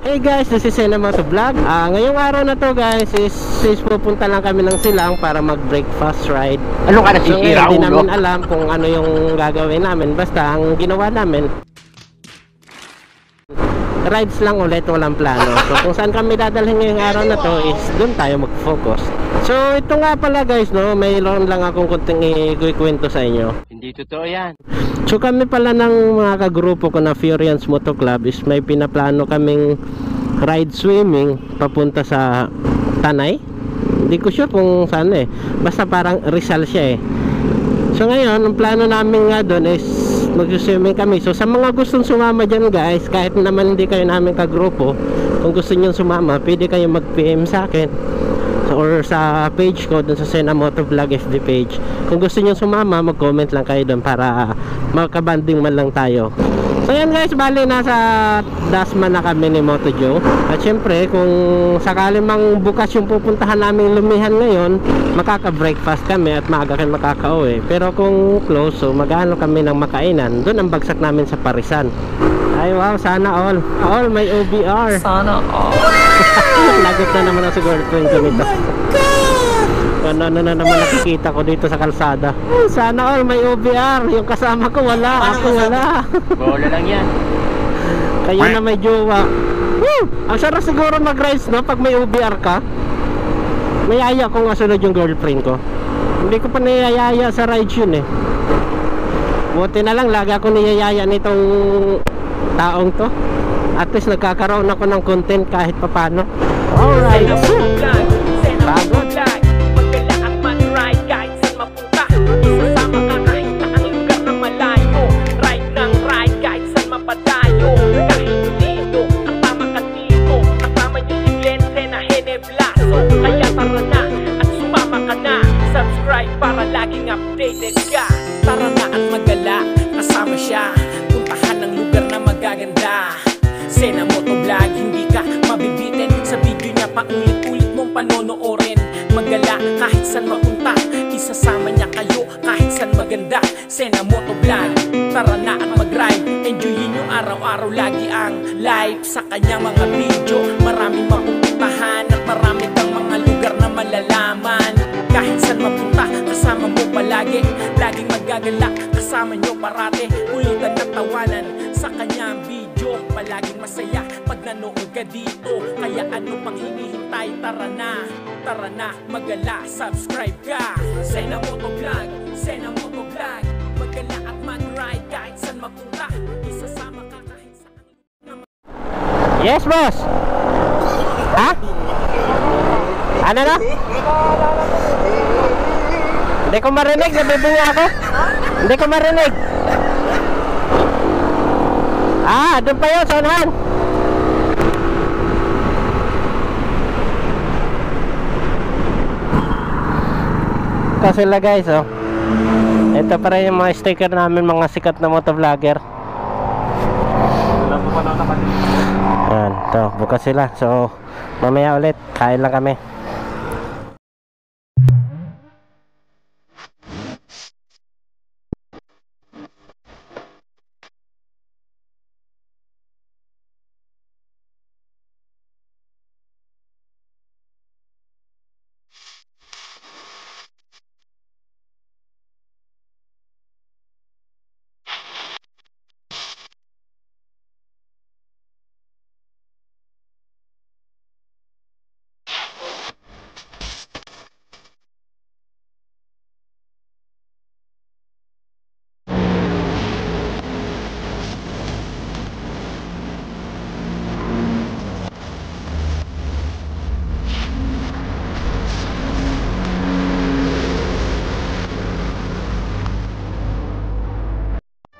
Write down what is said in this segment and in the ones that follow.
Hey guys, this is Sena Moto Vlog. Ngayong araw na to guys is pupunta lang kami ng Silang para mag breakfast ride. Ano ka nasisira, so, hindi namin alam kung ano yung gagawin namin. Basta ang ginawa namin, rides lang ulit, walang plano. So kung saan kami dadalhin ngayong araw na to is doon tayo mag-focus. So ito nga pala guys, no, mayroon lang akong kunting i-kwento sa inyo. Hindi totoo yan. So kami pala ng mga kagrupo ko na Furians Moto Club is may pinaplano kaming ride swimming papunta sa Tanay. Hindi ko sure kung saan eh. Basta parang Rizal siya eh. So ngayon, ang plano namin nga doon is mag-swimming kami. So sa mga gustong sumama dyan guys, kahit naman hindi kayo namin kagrupo, kung gusto nyo sumama, pwede kayo mag-PM sa akin or sa page ko dun sa Sena Moto Vlog FB page. Kung gusto nyo sumama, mag-comment lang kayo dun para makabanding man lang tayo. So yan guys, bali nasa Dasma na kami ni Moto Joe. At syempre kung sakali mang bukas yung pupuntahan naming Lumihan ngayon, makaka-breakfast kami at maaga kayo makaka-uwi. Pero kung close, so mag-ano kami ng makainan, dun ang bagsak namin sa Parisan. Ay wow, sana all. All may OBR. Sana all. Lagot na naman ako sa girlfriend ko nito. Ano na naman nakikita ko dito sa kalsada. Sana all may OBR. Yung kasama ko wala, ako wala. Bola lang yan. Kayo na may jowa. Ang sarap siguro mag-rides, no, pag may OBR ka. Mayaya kung asunod yung girlfriend ko. Hindi ko pa niyayaya sa rides yun eh. Buti na lang lagi ako niyayaya nitong taong to. At least nagkakaroon ako ng content kahit papano. Alright. Pagod. Magdala at mag-ride kahit saan mapunta. Isasama ka kahit saan lugar na malayo. Ride ng ride kahit saan mapadayo. Kahit dito, kasama ka dito. Kasama yung si Glente na Heneblaso. Kaya tara na at sumama ka na. Subscribe para laging updated ka. Tara na at magala, kasama siya. Puntahan ng lugar na magaganda. Sena Moto Vlog, hindi ka mabibitin. Sa video niya paulit-ulit mong panonoorin. Magala kahit saan mapunta, isasama niya kayo kahit saan maganda. Sena Moto Vlog, tara na at mag-ride. Enjoyin yung araw-araw lagi ang live sa kanyang mga video. Maraming mapupuntahan at marami kang mga lugar na malalaman. Kahit saan mapunta, kasama mo palagi. Laging magagala, kasama nyo parate. Ulitan at tawanan sa kanyang video. Palaging masaya pag nanood ka dito. Kaya ano pang hinihintay, tara na, magala, subscribe ka. Sena Moto Vlog, Sena Moto Vlog. Magala at mag-ride kahit saan mapunta. Isasama ka kahit saan. Yes boss. Ha? Ano na? Hindi ko marinig, nabibinga ako. Hindi ko marinig. Doon pa yun, sonahan. Kasi la guys, oh. Ito pa rin yung mga sticker namin, mga sikat na motovlogger. Ayan, ito, bukas sila. So, mamaya ulit, kain lang kami.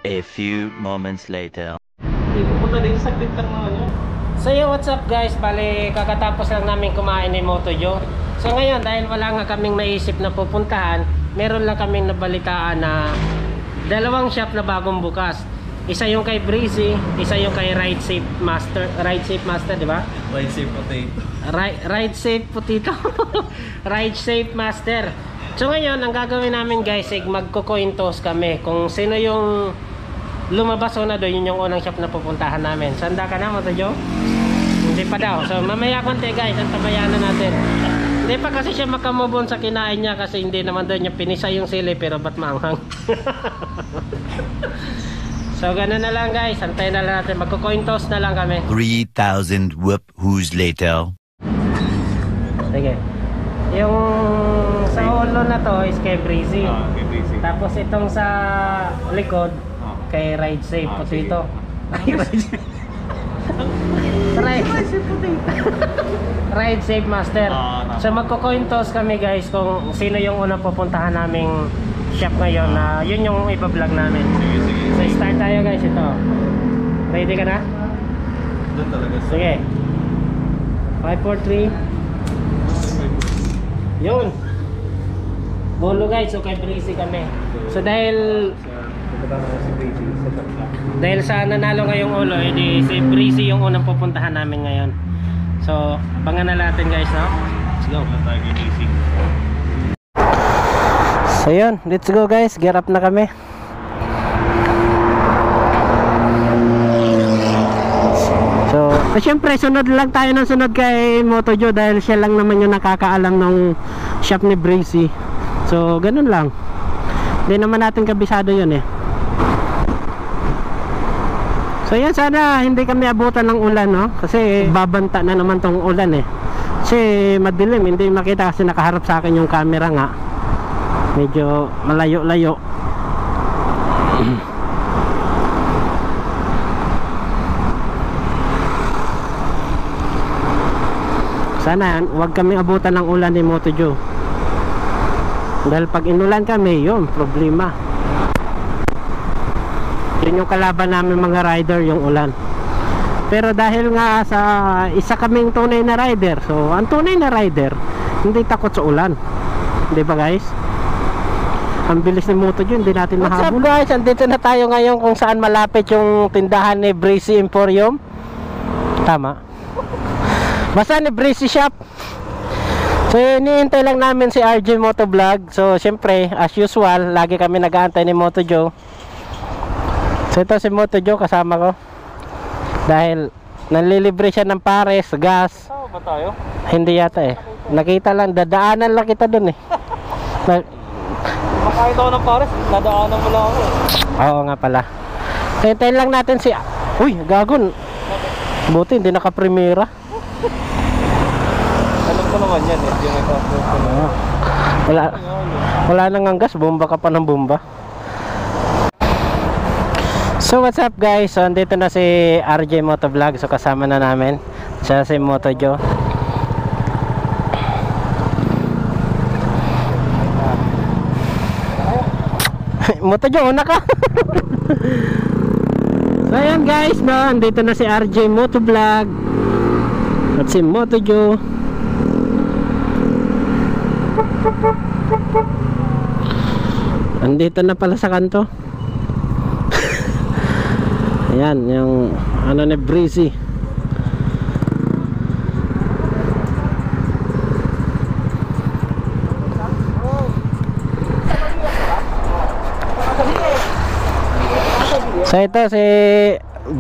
A few moments later. So yo, what's up guys? Bale, kakatapos lang namin kumain ni Moto Joe. So ngayon, dahil wala nga kaming maisip na pupuntahan, meron lang kaming nabalitaan na dalawang shop na bagong bukas. Isa yung kay Breezy, isa yung kay Ride Safe Master, di ba? Ride Safe Potato. Ride Safe Potato. Ride Safe Master. So ngayon, ang gagawin namin guys, ay magko-coin toss kami. Kung sino yung lumabas una doon, yun yung unang shop na pupuntahan namin. Sanda ka na, Moto Joe? Hindi pa daw. So mamaya konti guys, ang tabayanan natin. Hindi pa kasi siya makamubon sa kinain niya kasi hindi naman daw niya pinisa yung sili pero ba't maanghang? So ganun na lang guys, antayin na lang natin. Magko-coin toss na lang kami. 3,000 whoop-whoos later. Sige. Yung sa ulo na to is kay Breezy. Kay Breezy. Tapos itong sa likod kay Ride Safe. Puti ito. Ride Safe Master. So magko-coin toss kami guys kung sino yung unang pupuntahan naming shop ngayon na yun yung ipa-vlog namin. So start tayo guys ito. Ready ka na? Doon talaga. Sige. 5, 4, 3. Yun. Bolo guys, so kay Breezy kami. So dahil sa nanalo ngayong ulo, edi si Breezy yung unang pupuntahan namin ngayon. So, abangan na natin guys, no? Let's go. So yun, let's go guys. Gear up na kami. So syempre sunod lang tayo ng sunod kay Motojo dahil siya lang naman yung nakakaalam ng shop ni Breezy. So ganun lang. Hindi naman natin kabisado yun eh. So yan, sana hindi kami abutan ng ulan, no? Kasi babanta na naman tong ulan eh. Kasi madilim, hindi makita kasi nakaharap sa akin yung camera nga. Medyo malayo-layo. Sana wag kami abutan ng ulan ni Motojo. Dahil pag inulan kami, yun, problema. Yun yung kalaban namin mga rider, yung ulan. Pero dahil nga sa isa kaming tunay na rider, so ang tunay na rider hindi takot sa ulan. Di ba guys? Ang bilis ni Motojo, hindi natin mahabol. What's up guys? Andito na tayo ngayon kung saan malapit yung tindahan ni Breezy Emporium. Tama. Basta ni Breezy Shop. So iniintay lang namin si RJ Motovlog. So syempre as usual, lagi kami nag-aantay ni Motojo. So ito si Motojo kasama ko. Dahil nanlilibre siya ng pares, gas. Saan ba tayo? Hindi yata eh. Nakita lang, dadaanan lang kita dun eh. Makakita ko ng pares, nadaanan mo lang ako. Oo nga pala. So hintayin lang natin si... Uy, gagon. Buti hindi naka-primera. Alam ko naman yan eh. Yung Wala nang ang gas, bomba ka pa ng bomba. So what's up guys, so andito na si RJ Motovlog. So kasama na namin siya si Motojo. Motojo, una ka. So ayan guys, no, andito na si RJ Motovlog at si Motojo. Andito na pala sa kanto. Ayan, yung ano ni Breezy. So ito si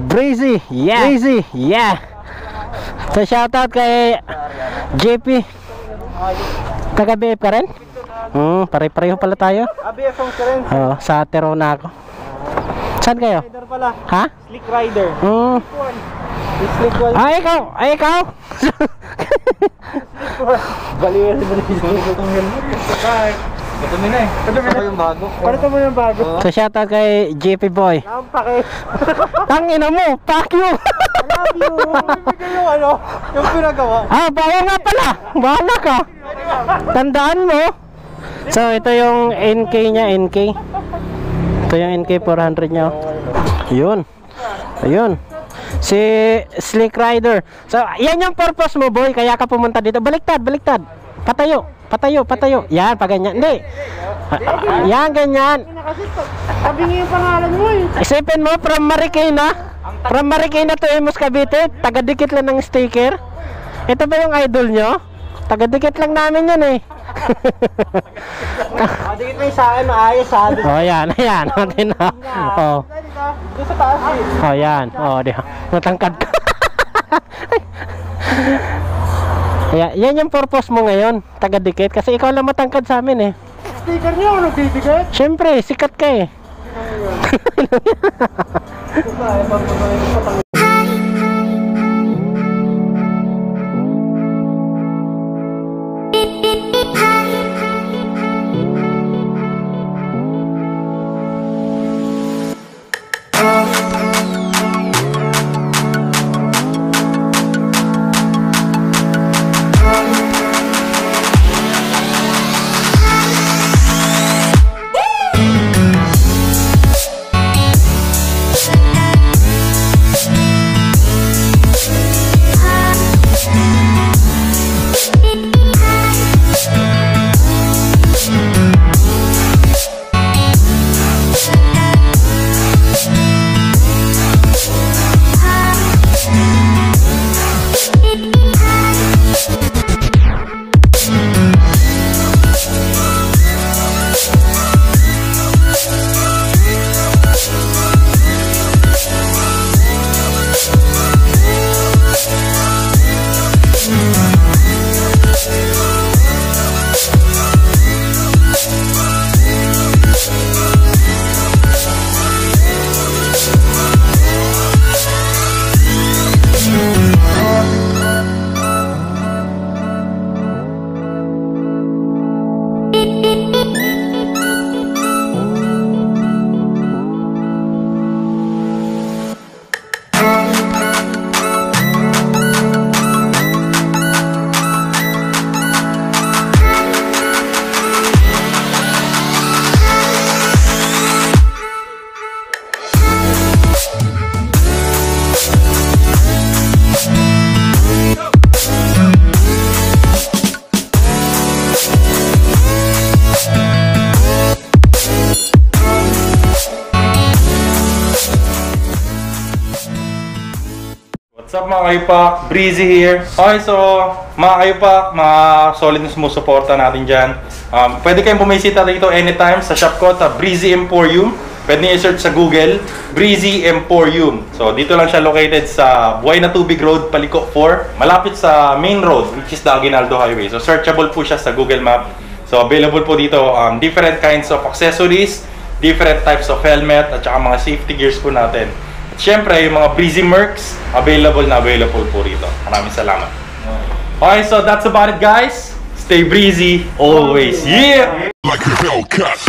Breezy. Yeah. Breezy. Yeah. So shoutout kay JP. Taga BF ka rin? Pare-pareho pala tayo. BF ang rin. Oo, sa Atero na ako. Saan kayo? Rider pala. Ha? Slick rider. Slick one. Ay, ikaw! Ay, ikaw! Baliwala ba itong helmet? Patumi na eh. Patumi na yung bago. Paano mo yung bago? So shoutout kay JP Boy. Nampake. Tangina mo! Fuck you! I love you! Bigay yung ano, yung pinagawa. Bawa nga pala! Bahala ka! Tandaan mo! So ito yung NK niya, NK. Ito yung NK 400 niya. Yun. Ayun. Si Slick Rider. So yan yung purpose mo boy, kaya ka pumunta dito. Baliktad, baliktad. Patayo. Patayo, patayo. Yan, pa ganyan. Hindi. Yan, ganyan. Sabi nga yung pangalan mo eh. Isipin mo, from Marikina. From Marikina to Imus Cavite. Tagadikit lang ng sticker. Ito ba yung idol nyo? Tagadikit lang namin yan eh. Dikit mo yung sa akin, maayos ha. Oh, yan, ayan. Natin na. Oh. Doon sa taas eh. Oh, yan. Oh, di. Matangkad ka. Kaya, yan yung purpose mo ngayon, taga-dikit. Kasi ikaw lang matangkad sa amin eh. Sticker niyo, nagdidikit? Siyempre, sikat ka eh. What's up mga kayupak? Breezy here. Okay, so mga kayupak, mga solid na sumusuporta natin dyan. Pwede kayong bumisita dito anytime sa shop ko, sa Breezy Emporium. Pwede nyo i-search sa Google, Breezy Emporium. So dito lang siya located sa Buhay na Tubig Road, Paliko 4. Malapit sa main road, which is the Aguinaldo Highway. So searchable po siya sa Google Map. So available po dito different kinds of accessories, different types of helmet, at saka mga safety gears po natin. Siyempre, yung mga Breezy Mercs, available po rito. Maraming salamat. Okay, so that's about it, guys. Stay breezy always. Yeah! Like a Hellcat.